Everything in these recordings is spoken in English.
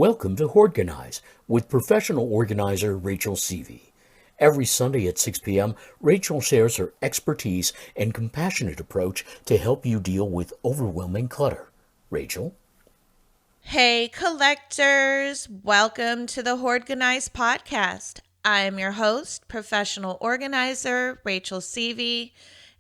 Welcome to Hoardganize with professional organizer Rachel Seavey. Every Sunday at 6 p.m., Rachel shares her expertise and compassionate approach to help you deal with overwhelming clutter. Rachel? Hey, collectors! Welcome to the Hoardganize Podcast. I am your host, professional organizer Rachel Seavey,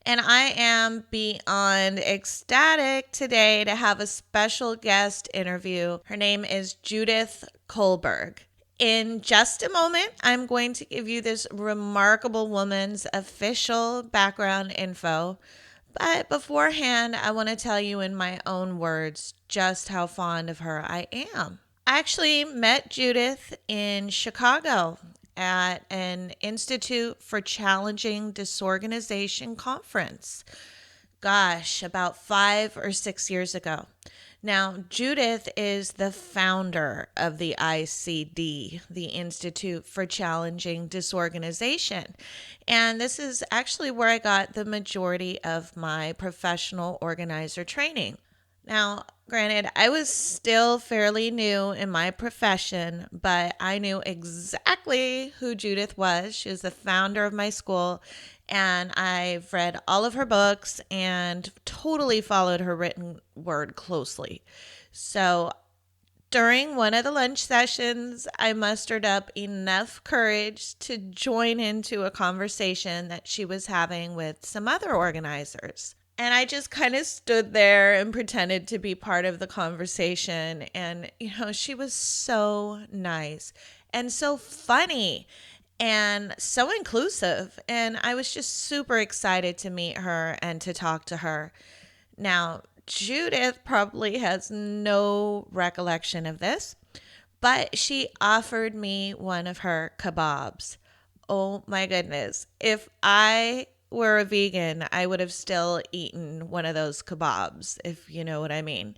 and I am beyond ecstatic today to have a special guest interview. Her name is Judith Kohlberg. In just a moment, I'm going to give you this remarkable woman's official background info. But beforehand, I want to tell you in my own words just how fond of her I am. I actually met Judith in Chicago at an Institute for Challenging Disorganization conference. Gosh, about 5 or 6 years ago. Now, Judith is the founder of the ICD, the Institute for Challenging Disorganization. And this is actually where I got the majority of my professional organizer training. Now, granted, I was still fairly new in my profession, but I knew exactly who Judith was. She was the founder of my school, and I've read all of her books and totally followed her written word closely. So during one of the lunch sessions, I mustered up enough courage to join into a conversation that she was having with some other organizers. And I just kind of stood there and pretended to be part of the conversation. And, she was so nice and so funny and so inclusive. And I was just super excited to meet her and to talk to her. Now, Judith probably has no recollection of this, but she offered me one of her kebabs. Oh my goodness. If I were a vegan, I would have still eaten one of those kebabs, if you know what I mean.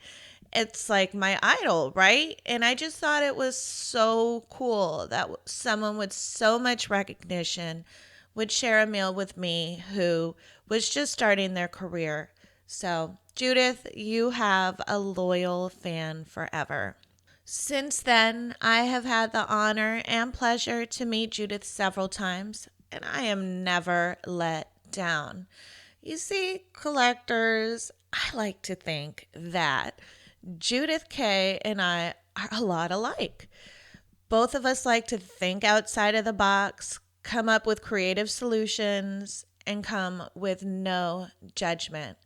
It's like my idol, right? And I just thought it was so cool that someone with so much recognition would share a meal with me who was just starting their career. So, Judith, you have a loyal fan forever. Since then, I have had the honor and pleasure to meet Judith several times, and I am never let down. You see, collectors, I like to think that Judith K and I are a lot alike. Both of us like to think outside of the box, come up with creative solutions, and come with no judgment.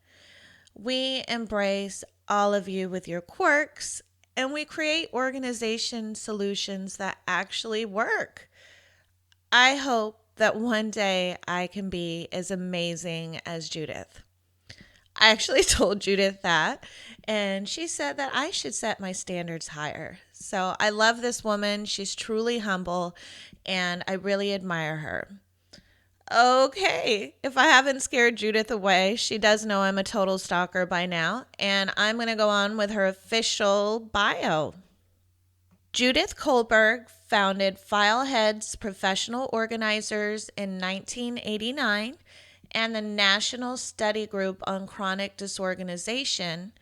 We embrace all of you with your quirks, and we create organization solutions that actually work. I hope that one day I can be as amazing as Judith. I actually told Judith that, and she said that I should set my standards higher. So I love this woman. She's truly humble, and I really admire her. Okay, if I haven't scared Judith away, she does know I'm a total stalker by now, and I'm going to go on with her official bio. Judith Kohlberg founded Filehead's Professional Organizers in 1989 and the National Study Group on Chronic Disorganization,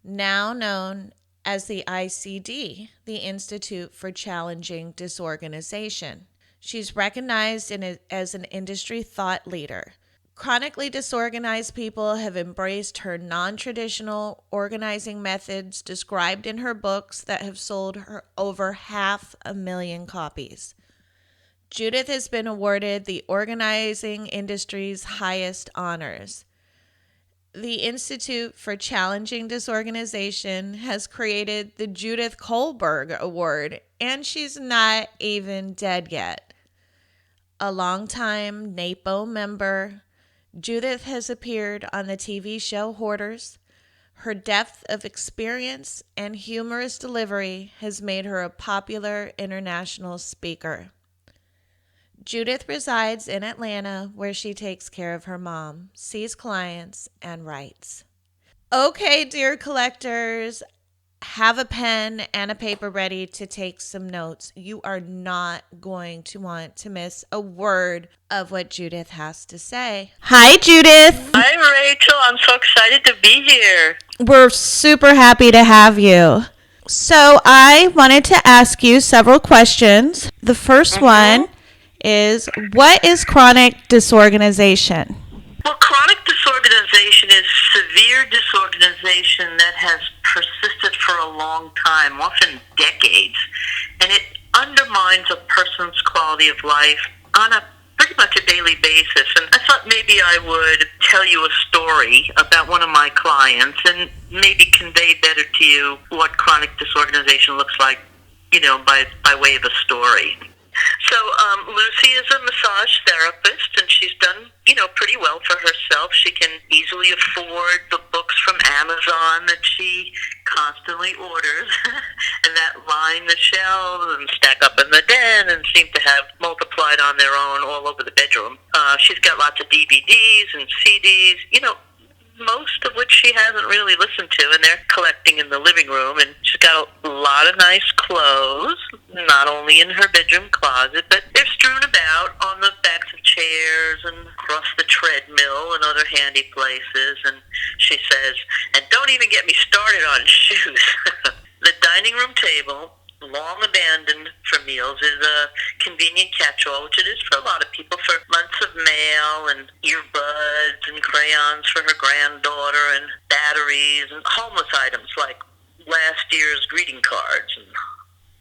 now known as the ICD, the Institute for Challenging Disorganization. She's recognized as an industry thought leader. Chronically disorganized people have embraced her non-traditional organizing methods described in her books that have sold her over 500,000 copies. Judith has been awarded the organizing industry's highest honors. The Institute for Challenging Disorganization has created the Judith Kohlberg Award, and she's not even dead yet. A longtime NAPO member, Judith has appeared on the TV show Hoarders. Her depth of experience and humorous delivery has made her a popular international speaker. Judith resides in Atlanta, where she takes care of her mom, sees clients, and writes. Okay, dear collectors, have a pen and a paper ready to take some notes. You are not going to want to miss a word of what Judith has to say. Hi, Judith. Hi, Rachel. I'm so excited to be here. We're super happy to have you. So I wanted to ask you several questions. The first one is, what is chronic disorganization? Well, chronic disorganization is severe disorganization that has persisted for a long time, often decades, and it undermines a person's quality of life on a pretty much a daily basis. And I thought maybe I would tell you a story about one of my clients and maybe convey better to you what chronic disorganization looks like, by way of a story. So Lucy is a massage therapist, and she's done, pretty well for herself. She can easily afford the books from Amazon that she constantly orders and that line the shelves and stack up in the den and seem to have multiplied on their own all over the bedroom. She's got lots of DVDs and CDs, most of which she hasn't really listened to, and they're collecting in the living room. And she's got a lot of nice clothes, not only in her bedroom closet, but they're strewn about on the backs of chairs and across the treadmill and other handy places. And she says, and don't even get me started on shoes. The dining room table, long abandoned for meals, is a convenient catch-all, which it is for a lot of people, for months of mail and earbuds and crayons for her granddaughter and batteries and homeless items like last year's greeting cards and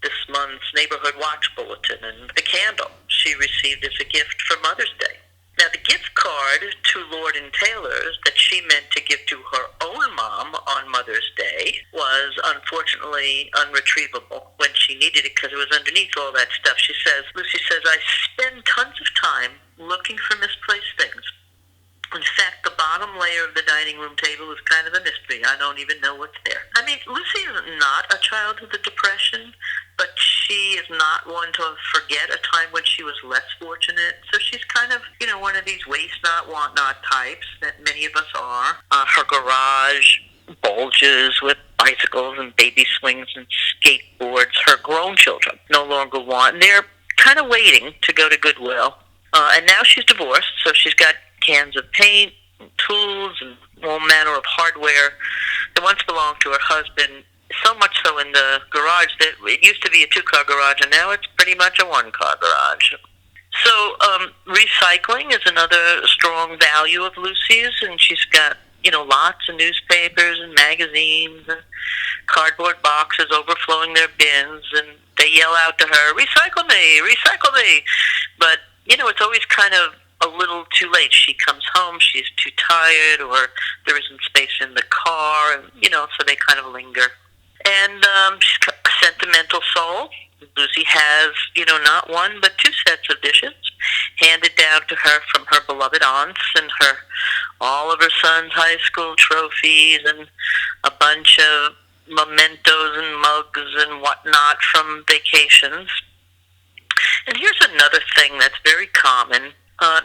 this month's neighborhood watch bulletin and the candle she received as a gift for Mother's Day. Now, the gift card to Lord & Taylor's that she meant to give to her own mom on Mother's Day was unfortunately unretrievable when she needed it because it was underneath all that stuff. Lucy says, I spend tons of time looking for misplaced things. In fact, the bottom layer of the dining room table is kind of a mystery. I don't even know what's there. I mean, Lucy is not a child with a depression, but she is not one to forget a time when she was less fortunate. So she's kind of, one of these waste not, want not types that many of us are. Her garage bulges with bicycles and baby swings and skateboards. Her grown children no longer want, and they're kind of waiting to go to Goodwill. And now she's divorced, so she's got cans of paint, and tools, and all manner of hardware that once belonged to her husband, so much so in the garage that it used to be a two-car garage, and now it's pretty much a one-car garage. So recycling is another strong value of Lucy's, and she's got, lots of newspapers and magazines and cardboard boxes overflowing their bins, and they yell out to her, recycle me, recycle me. But, it's always kind of a little too late. She comes home, she's too tired, or there isn't space in the car, and, so they kind of linger. And she's got a sentimental soul. Lucy has, not one, but two sets of dishes handed down to her from her beloved aunts and all of her son's high school trophies and a bunch of mementos and mugs and whatnot from vacations. And here's another thing that's very common.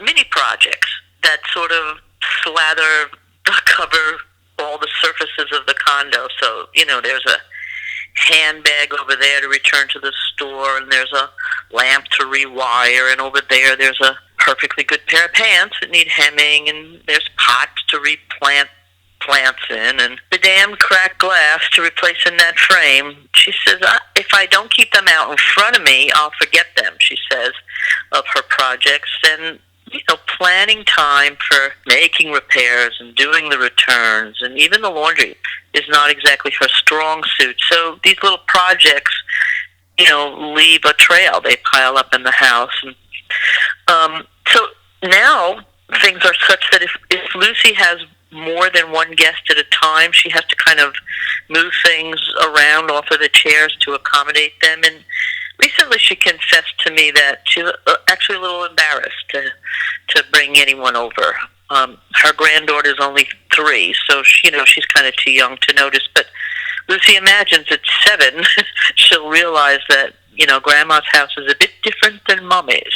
Mini projects that sort of slather, cover all the surfaces of the condo. So, there's a handbag over there to return to the store, and there's a lamp to rewire, and over there's a perfectly good pair of pants that need hemming, and there's pots to replant plants in, and the damn cracked glass to replace in that frame. She says, if I don't keep them out in front of me, I'll forget them, she says, of her projects. And planning time for making repairs and doing the returns and even the laundry is not exactly her strong suit. So these little projects, leave a trail. They pile up in the house. And so now things are such that if Lucy has more than one guest at a time, she has to kind of move things around off of the chairs to accommodate them. And recently she confessed to me that she's actually a little embarrassed to bring anyone over. Her granddaughter's only 3, so she's kind of too young to notice. But Lucy imagines at 7 she'll realize that Grandma's house is a bit different than Mommy's.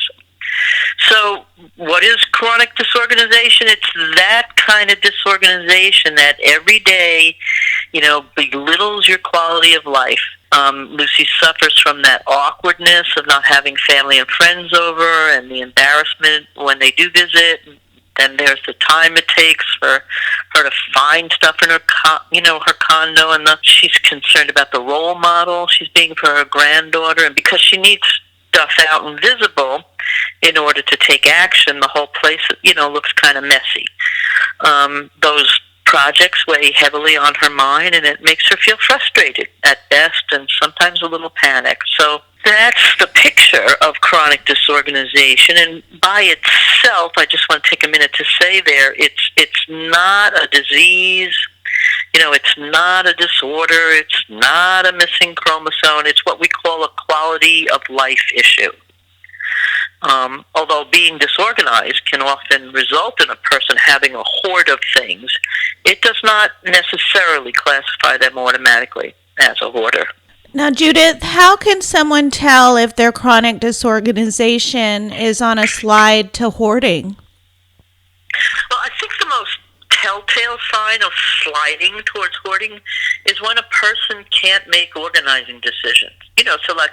So what is chronic disorganization? It's that kind of disorganization that every day, belittles your quality of life. Lucy suffers from that awkwardness of not having family and friends over, and the embarrassment when they do visit, Then there's the time it takes for her to find stuff in her, her condo, and she's concerned about the role model she's being for her granddaughter, and because she needs stuff out and visible in order to take action, the whole place, looks kind of messy. Those projects weigh heavily on her mind, and it makes her feel frustrated at best and sometimes a little panicked. So that's the picture of chronic disorganization, and by itself, I just want to take a minute to say there, it's not a disease, it's not a disorder, it's not a missing chromosome, it's what we call a quality of life issue. Although being disorganized can often result in a person having a hoard of things, it does not necessarily classify them automatically as a hoarder. Now, Judith, how can someone tell if their chronic disorganization is on a slide to hoarding? Well, I think the most telltale sign of sliding towards hoarding is when a person can't make organizing decisions. So like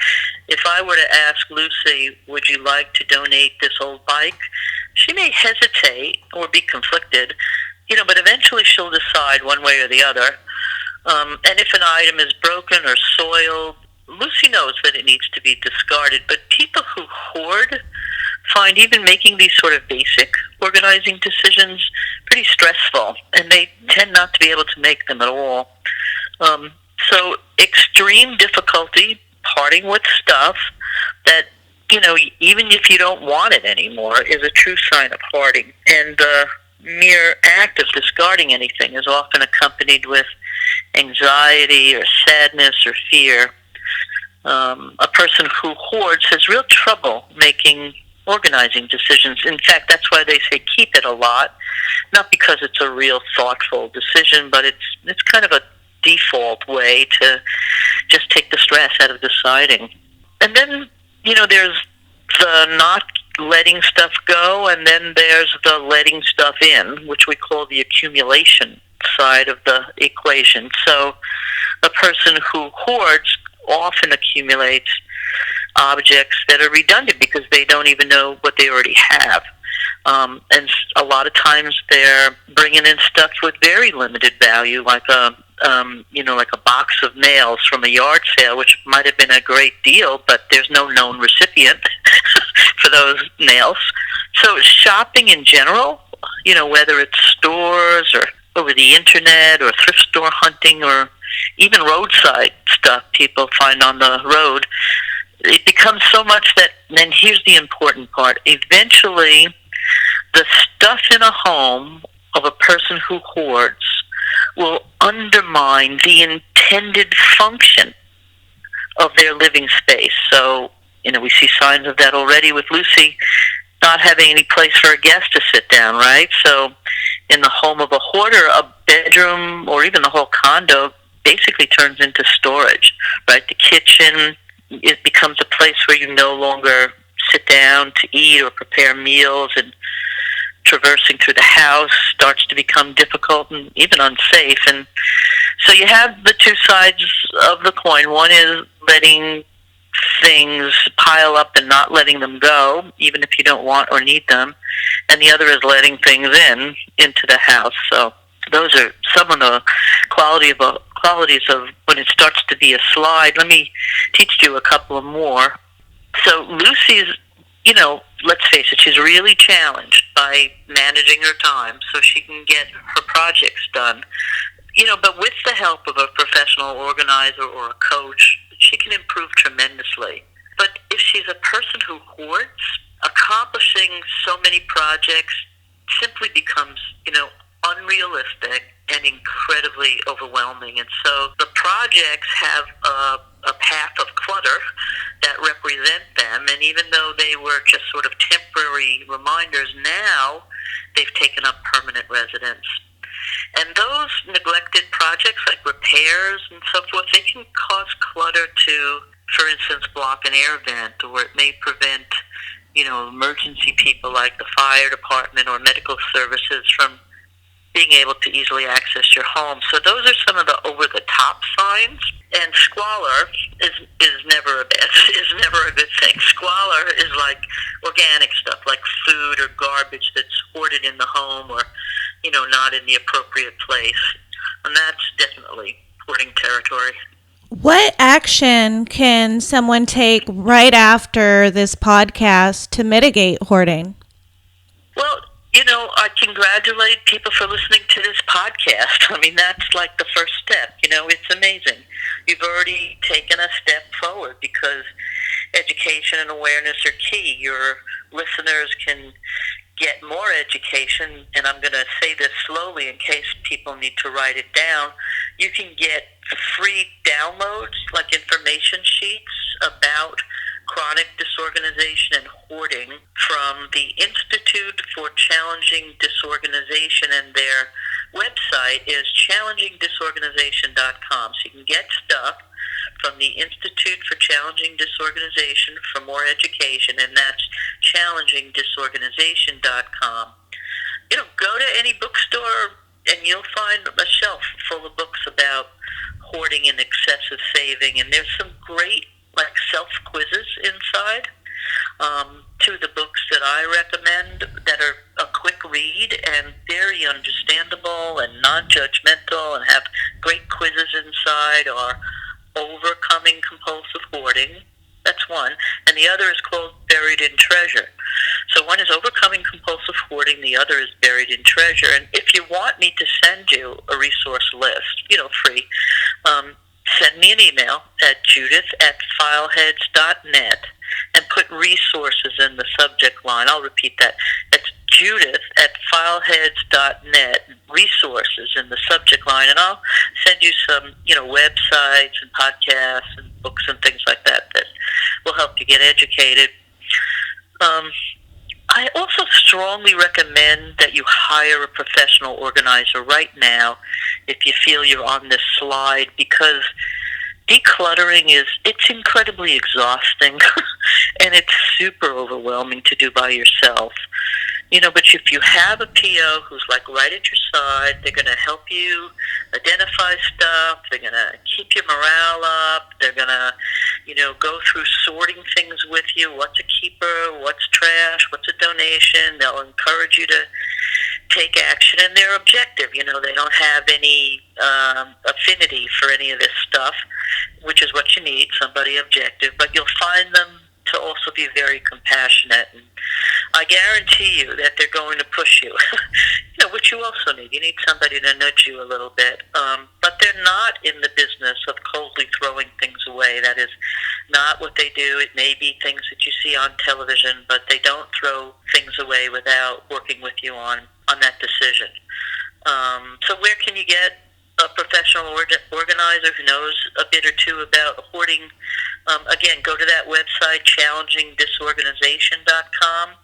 if I were to ask Lucy, would you like to donate this old bike? She may hesitate or be conflicted, but eventually she'll decide one way or the other. And if an item is broken or soiled, Lucy knows that it needs to be discarded. But people who hoard find even making these sort of basic organizing decisions pretty stressful, and they tend not to be able to make them at all. So extreme difficulty parting with stuff that, even if you don't want it anymore, is a true sign of hoarding. And the mere act of discarding anything is often accompanied with anxiety or sadness or fear. A person who hoards has real trouble making organizing decisions. In fact, that's why they say keep it a lot, not because it's a real thoughtful decision, but it's kind of a default way to just take the stress out of deciding. And then, there's the not letting stuff go, and then there's the letting stuff in, which we call the accumulation side of the equation. So a person who hoards often accumulates objects that are redundant because they don't even know what they already have. And a lot of times they're bringing in stuff with very limited value, like like a box of nails from a yard sale, which might have been a great deal, but there's no known recipient for those nails. So shopping in general, whether it's stores or over the internet or thrift store hunting or even roadside stuff people find on the road, it becomes so much that, then here's the important part, eventually the stuff in a home of a person who hoards will undermine the intended function of their living space. So, we see signs of that already with Lucy not having any place for a guest to sit down, right? So in the home of a hoarder, a bedroom or even the whole condo basically turns into storage, right? The kitchen, it becomes a place where you no longer sit down to eat or prepare meals, and traversing through the house starts to become difficult and even unsafe. And so you have the two sides of the coin. One is letting things pile up and not letting them go, even if you don't want or need them. And the other is letting things into the house. So those are some of the qualities of when it starts to be a slide. Let me teach you a couple of more. So Lucy's, let's face it, she's really challenged by managing her time so she can get her projects done. But with the help of a professional organizer or a coach, she can improve tremendously. But if she's a person who hoards, accomplishing so many projects simply becomes, unrealistic and incredibly overwhelming. And so the projects have a path of clutter that represent them, and even though they were just sort of temporary reminders, now they've taken up permanent residence. And those neglected projects like repairs and so forth, they can cause clutter to, for instance, block an air vent, or it may prevent, emergency people like the fire department or medical services from being able to easily access your home. So those are some of the over-the-top signs. And squalor is never a good thing. Squalor is like organic stuff, like food or garbage that's hoarded in the home or, not in the appropriate place. And that's definitely hoarding territory. What action can someone take right after this podcast to mitigate hoarding? Well, I congratulate people for listening to this podcast. I mean, that's like the first step. It's amazing. You've already taken a step forward because education and awareness are key. Your listeners can get more education, and I'm going to say this slowly in case people need to write it down. You can get free downloads, like information sheets about chronic disorganization and hoarding from the Institute for Challenging Disorganization, and their website is challengingdisorganization.com. So you can get stuff from the Institute for Challenging Disorganization for more education, and that's challengingdisorganization.com. Go to any bookstore and you'll find a shelf full of books about hoarding and excessive saving, and there's some great self-quizzes inside. Two of the books that I recommend that are a quick read and very understandable and non-judgmental and have great quizzes inside are Overcoming Compulsive Hoarding. That's one. And the other is called Buried in Treasure. So one is Overcoming Compulsive Hoarding, the other is Buried in Treasure. And if you want me to send you a resource list, free, send me an email at judith@fileheads.net and put resources in the subject line. I'll repeat that. That's judith@fileheads.net, resources in the subject line, and I'll send you some, websites and podcasts and books and things like that will help you get educated. I also strongly recommend that you hire a professional organizer right now if you feel you're on this slide, because decluttering it's incredibly exhausting and it's super overwhelming to do by yourself. But if you have a PO who's right at your side, they're going to help you identify stuff, they're going to keep your morale up, they're going to, go through sorting things with you, what's a keeper, what's trash, what's a donation. They'll encourage you to take action, and they're objective. They don't have any affinity for any of this stuff, which is what you need, somebody objective, but you'll find them to also be very compassionate, and I guarantee you that they're going to push you, which you also need. You need somebody to nudge you a little bit, but they're not in the business of coldly throwing things away. That is not what they do. It may be things that you see on television, but they don't throw things away without working with you on that decision. So where can you get a professional organizer who knows a bit or two about hoarding? Again, go to that website, challengingdisorganization.com.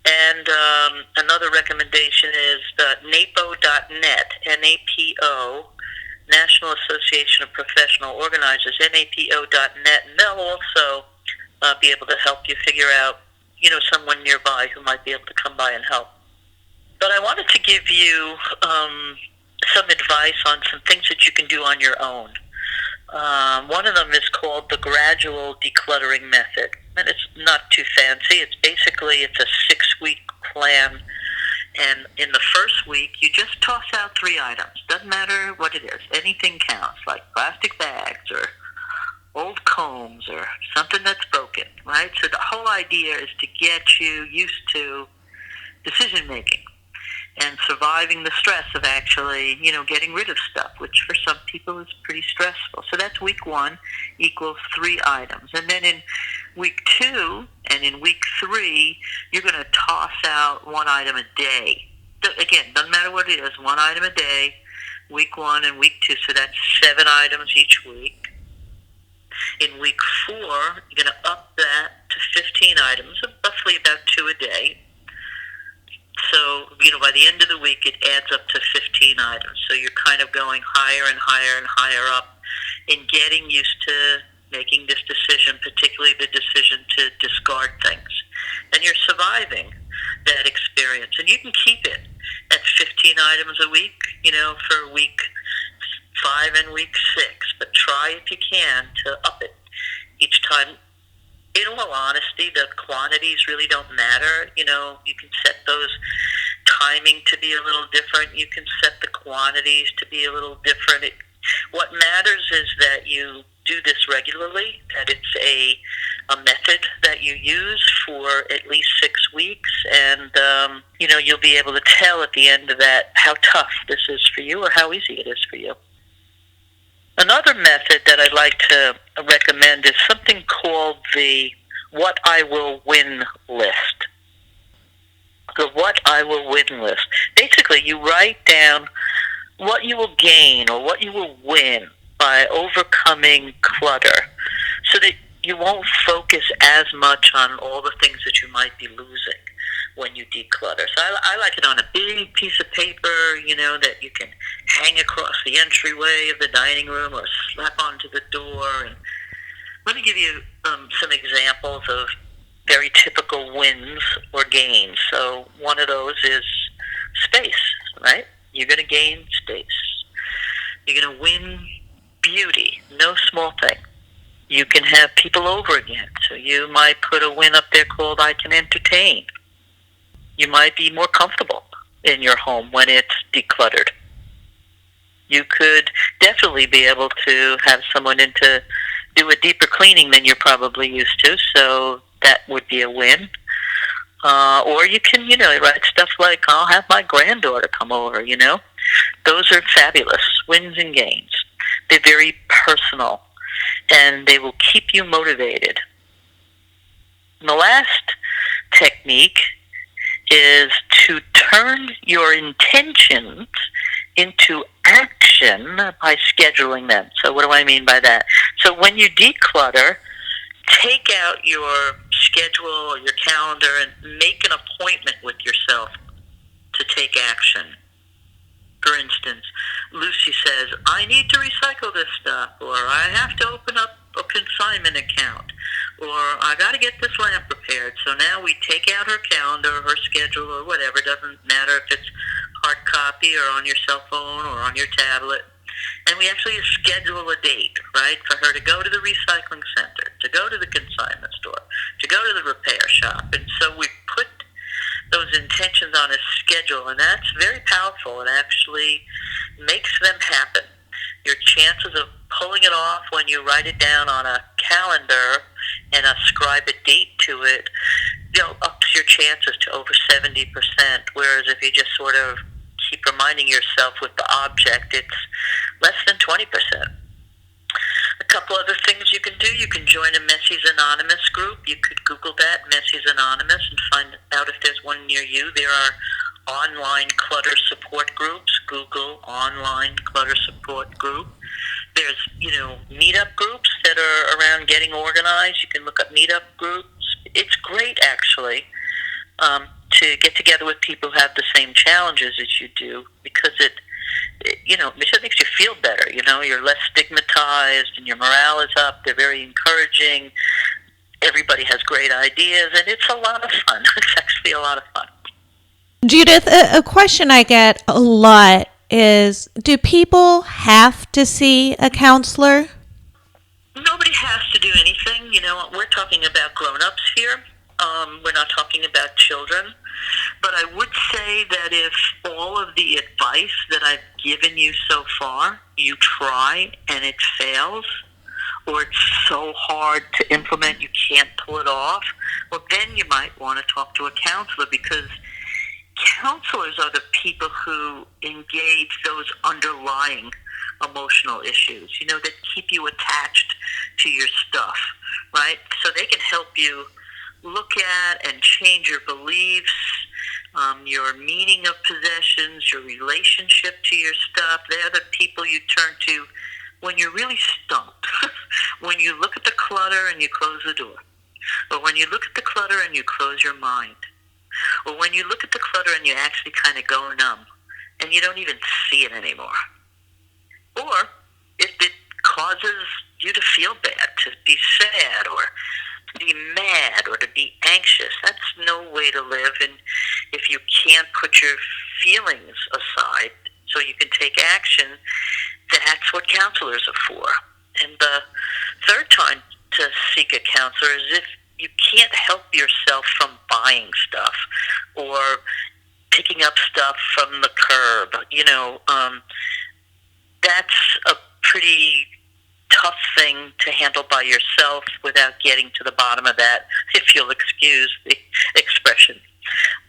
And another recommendation is NAPO.net, NAPO, National Association of Professional Organizers, NAPO.net, and they'll also be able to help you figure out, someone nearby who might be able to come by and help. But I wanted to give you some advice on some things that you can do on your own. One of them is called the gradual decluttering method, and it's not too fancy. It's a 6-week plan, and in the first week, you just toss out 3 items. Doesn't matter what it is. Anything counts, like plastic bags or old combs or something that's broken, right? So the whole idea is to get you used to decision-making and surviving the stress of actually, getting rid of stuff, which for some people is pretty stressful. So that's week 1 equals 3 items. And then in week 2 and in week 3, you're going to toss out 1 item a day. Again, doesn't matter what it is, 1 item a day, week 1 and week 2. So that's 7 items each week. In week 4, you're going to up that to 15 items, roughly about 2 a day. So, by the end of the week, it adds up to 15 items. So you're kind of going higher and higher and higher up in getting used to making this decision, particularly the decision to discard things. And you're surviving that experience. And you can keep it at 15 items a week, for week 5 and week 6. But try, if you can, to up it each time in all honesty, the quantities really don't matter. You know, you can set those timing to be a little different. You can set the quantities to be a little different. What matters is that you do this regularly, that it's a method that you use for at least 6 weeks, and you'll be able to tell at the end of that how tough this is for you or how easy it is for you. Another method that I'd like to recommend is something called the What I Will Win list. The What I Will Win list. Basically, you write down what you will gain or what you will win by overcoming clutter, so that you won't focus as much on all the things that you might be losing when you declutter. So I like it on a big piece of paper, that you can hang across the entryway of the dining room or slap onto the door. And let me give you some examples of very typical wins or gains. So one of those is space, right? You're going to gain space. You're going to win beauty, no small thing. You can have people over again, so you might put a win up there called I Can Entertain. You might be more comfortable in your home when it's decluttered. You could definitely be able to have someone in to do a deeper cleaning than you're probably used to, so that would be a win. Or you can, write stuff like, I'll have my granddaughter come over, Those are fabulous wins and gains. They're very personal, and they will keep you motivated. And the last technique is to turn your intentions into action by scheduling them. So what do I mean by that? So when you declutter, take out your schedule or your calendar and make an appointment with yourself to take action. For instance, Lucy says, I need to recycle this stuff, or I have to open up a consignment account, or I got to get this lamp repaired. So now we take out her calendar, her schedule, or whatever. It doesn't matter if it's hard copy or on your cell phone or on your tablet. And we actually schedule a date, right, for her to go to the recycling center, to go to the consignment store, to go to the repair shop. And so we put those intentions on a schedule, and that's very powerful. It actually makes them happen. Your chances of pulling it off when you write it down on a calendar and ascribe a date to it, ups your chances to over 70%, whereas if you just sort of keep reminding yourself with the object, it's less than 20%. A couple other things you can do. You can join a Messy's Anonymous group. You could Google that, Messy's Anonymous, and find out if there's one near you. There are online clutter support groups. Google online clutter support group. There's, meetup groups that are around getting organized. You can look up meetup groups. It's great, actually, to get together with people who have the same challenges as you do, because it just makes you feel better. You're less stigmatized and your morale is up. They're very encouraging. Everybody has great ideas, and it's a lot of fun. It's actually a lot of fun. Judith, a question I get a lot is, do people have to see a counselor? Nobody has to do anything. We're talking about grown-ups here. We're not talking about children. But I would say that if all of the advice that I've given you so far, you try and it fails, or it's so hard to implement you can't pull it off, well, then you might want to talk to a counselor, because counselors are the people who engage those underlying emotional issues, that keep you attached to your stuff, right? So they can help you look at and change your beliefs, your meaning of possessions, your relationship to your stuff. They're the people you turn to when you're really stumped, when you look at the clutter and you close the door, or when you look at the clutter and you close your mind, or when you look at the clutter and you actually kind of go numb and you don't even see it anymore. Or if it causes you to feel bad, to be sad, or to be mad, or to be anxious, that's no way to live. And if you can't put your feelings aside so you can take action, that's what counselors are for. And the third time to seek a counselor is if you can't help yourself from buying stuff or picking up stuff from the curb. That's a pretty tough thing to handle by yourself without getting to the bottom of that, if you'll excuse the expression.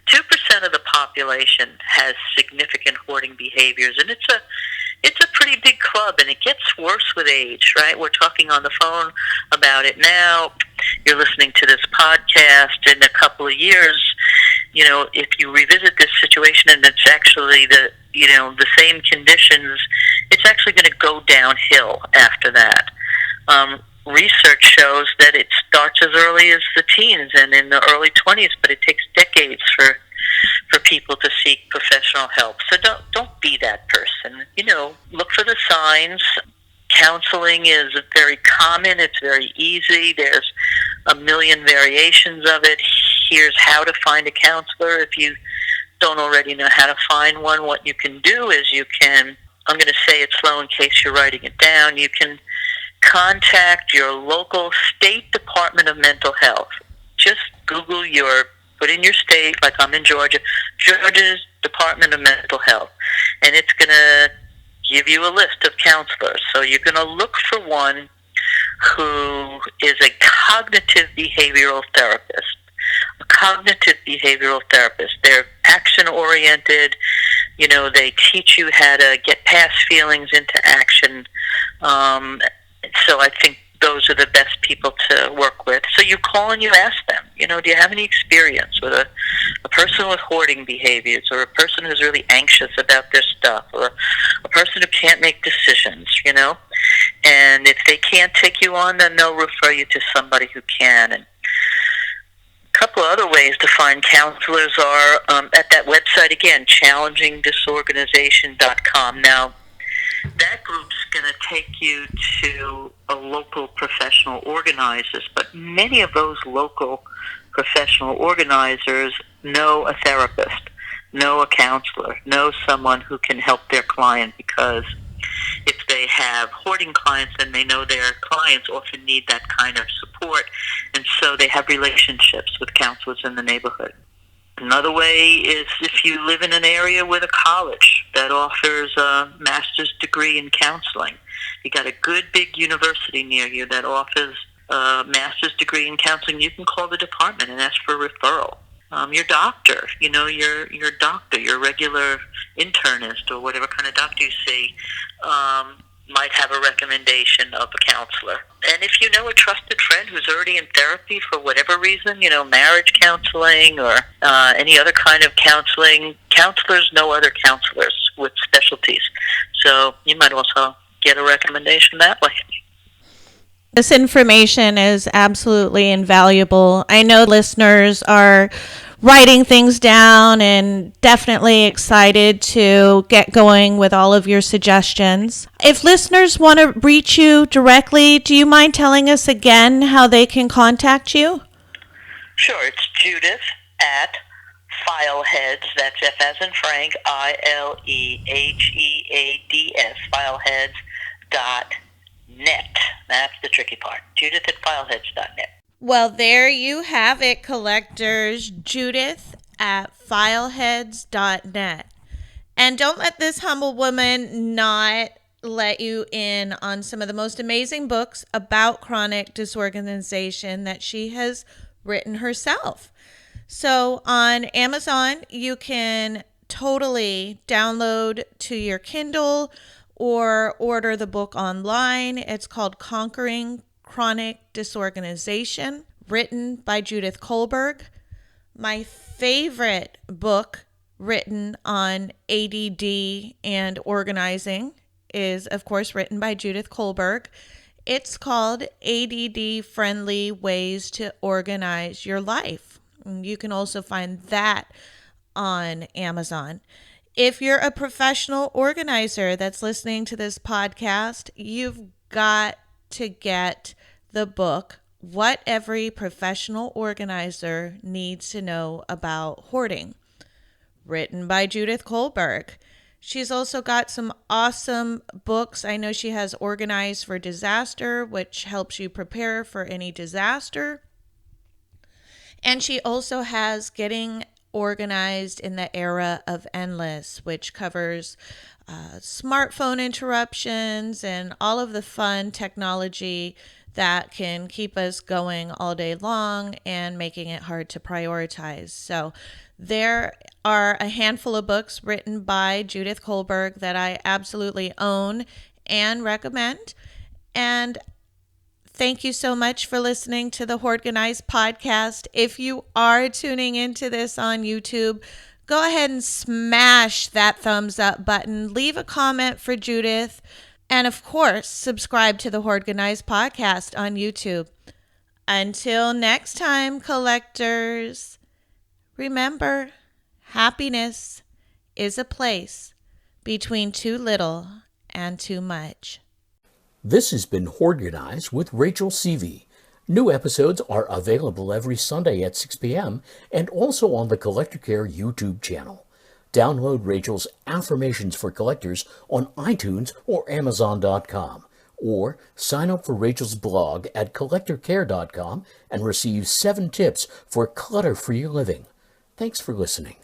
2% of the population has significant hoarding behaviors, and it's a pretty big club, and it gets worse with age, right? We're talking on the phone about it now. You're listening to this podcast. In a couple of years, if you revisit this situation and it's actually the same conditions, it's actually going to go downhill after that. Research shows that it starts as early as the teens and in the early 20s, but it takes decades for people to seek professional help. So don't be that person. Look for the signs. Counseling is very common. It's very easy. There's a million variations of it. Here's how to find a counselor. If you don't already know how to find one, what you can do is I'm going to say it slow in case you're writing it down, you can contact your local state Department of Mental Health. Just Google put in your state, like I'm in Georgia's Department of Mental Health, and it's going to give you a list of counselors. So you're going to look for one who is a cognitive behavioral therapist. A cognitive behavioral therapist. They're action-oriented. They teach you how to get past feelings into action. So I think those are the best people to work with. So you call and you ask them, do you have any experience with a person with hoarding behaviors, or a person who's really anxious about their stuff, or a person who can't make decisions, And if they can't take you on, then they'll refer you to somebody who can. And a couple of other ways to find counselors are at that website again, challengingdisorganization.com. Now, that group's going to take you to a local professional organizers, but many of those local professional organizers know a therapist, know a counselor, know someone who can help their client, because if they have hoarding clients, then they know their clients often need that kind of support, and so they have relationships with counselors in the neighborhood. Another way is if you live in an area with a college that offers a master's degree in counseling. You got a good big university near you that offers a master's degree in counseling, you can call the department and ask for a referral. Your doctor, your doctor, your regular internist or whatever kind of doctor you see, might have a recommendation of a counselor. And if you know a trusted friend who's already in therapy for whatever reason, marriage counseling or any other kind of counseling, counselors know other counselors with specialties. So you might also get a recommendation that way. This information is absolutely invaluable. I know listeners are writing things down and definitely excited to get going with all of your suggestions. If listeners want to reach you directly, do you mind telling us again how they can contact you? Sure, it's Judith at Fileheads, that's F as in Frank, ILEHEADS, fileheads.net. That's the tricky part. Judith at fileheads.net. Well, there you have it, collectors. Judith at fileheads.net. And don't let this humble woman not let you in on some of the most amazing books about chronic disorganization that she has written herself. So on Amazon, you can totally download to your Kindle or order the book online. It's called Conquering Chronic Disorganization, written by Judith Kohlberg. My favorite book written on ADD and organizing is, of course, written by Judith Kohlberg. It's called ADD Friendly Ways to Organize Your Life. And you can also find that on Amazon. If you're a professional organizer that's listening to this podcast, you've got to get the book, What Every Professional Organizer Needs to Know About Hoarding, written by Judith Kohlberg. She's also got some awesome books. I know she has Organize for Disaster, which helps you prepare for any disaster. And she also has Getting Organized in the Era of Endless, which covers smartphone interruptions and all of the fun technology that can keep us going all day long and making it hard to prioritize. So there are a handful of books written by Judith Kohlberg that I absolutely own and recommend. And thank you so much for listening to the Hoardganize Podcast. If you are tuning into this on YouTube, go ahead and smash that thumbs up button. Leave a comment for Judith. And of course, subscribe to the Hoardganize Podcast on YouTube. Until next time, collectors, remember, happiness is a place between too little and too much. This has been Hoardganize with Rachel Seavey. New episodes are available every Sunday at 6 p.m. and also on the Collector Care YouTube channel. Download Rachel's Affirmations for Collectors on iTunes or Amazon.com, or sign up for Rachel's blog at collectorcare.com and receive 7 tips for clutter-free living. Thanks for listening.